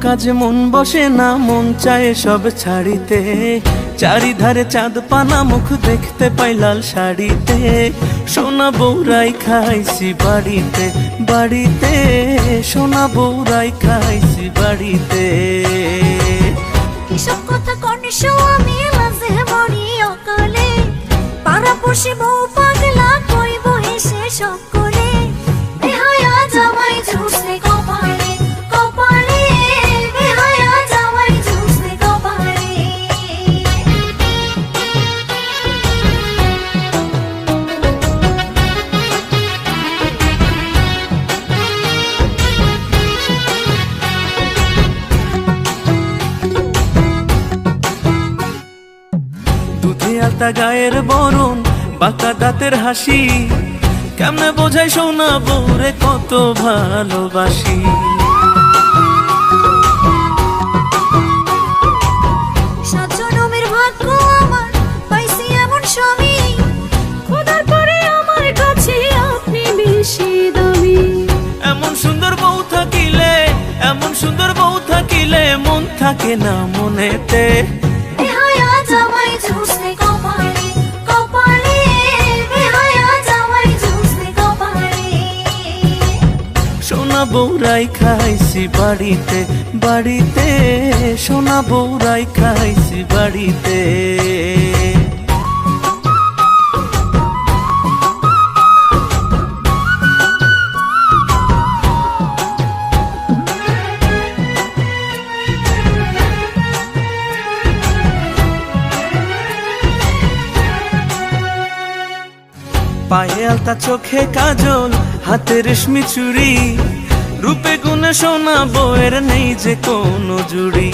কাজে মন বসে না, মন চায় সব ছাড়িতে। চারিধারে চাঁদ পানা, মুখ দেখতে পাই লাল শাড়িতে। সোনা বউরাই খাইছি বাড়িতে বাড়িতে, সোনা বউরাই খাইছি বাড়িতে। এসব কথা কনিস আমি মাঝে মরি অকালে, পাড়াপড়শি বউ পাগলা কইব হেসে সকলে। বেহায়া জামাই ঝুসে কপালে কপালে, বেহায়া জামাই ঝুসে কপালে। দুধে আলতা গায়ের বরণ, বাঁকা দাঁতের হাসি, কেমনে বোঝাই সোনা বউরে কত ভালোবাসি। সাত জনমের ভাগ্য আমার পাইছি এমন স্বামী, খোদার পরে আমার কাছে আপনি বেশি দামি। এমন সুন্দর বউ থাকিলে, এমন সুন্দর বউ থাকিলে মন থাকে না মনেতে। বেহায়া জামাই ঝুসে কপালে কপালে, বেহায়া জামাই ঝুসে কপালে। সোনা বউরাই খাইছি বাড়িতে বাড়িতে, সোনা বউরাই খাইছি বাড়িতে। পায়ে আলতা, চোখে কাজল, হাতে রেশমি চুড়ি, রূপে গুণে সোনা বউয়ের নেই যে কোনো জুড়ি।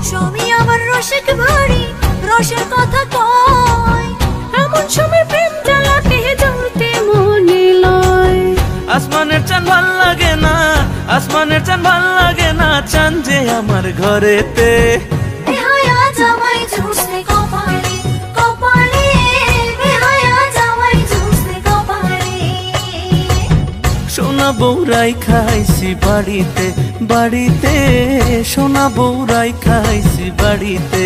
স্বামী আমার রসিক ভারী, রসের কথা কয়, এমন সময় প্রেম জ্বালাতে জ্বলতে মনে লয়। আসমানের চাঁদ ভাল লাগে না, আসমানের চাঁদ ভাল লাগে না, চাঁদ যে আমার ঘরেতে। বেহায়া জামাই ঝুসে কপালে কপালে, বেহায়া জামাই ঝুসে কপালে। সোনা বউরাই খাইছি বাড়িতে বাড়িতে, সোনা বউরাই খাইছি বাড়িতে।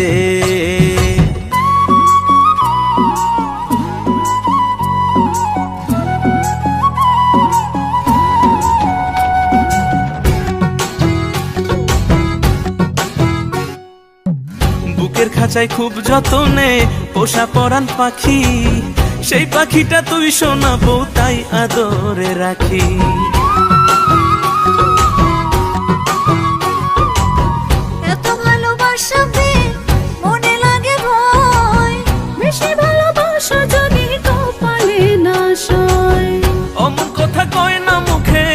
বুকের খাঁচায় খুব যতনে পোষা পরাণ পাখি, সেই পাখিটা তুই সোনা বউ তাই আদরে রাখি। এত ভালোবাসা পেয়ে মনে লাগে ভয়, বেশি ভালোবাসা যদি কপালে না সয়। অমন কথা কয় না মুখে,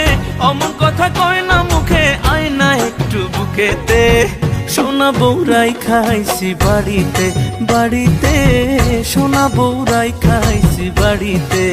অমন কথা কয় না মুখে, আয় না একটু বুকেতে। সোনা বউরাই খাইছি বাড়িতে বাড়িতে, সোনা বউরাই খাইছি বাড়িতে।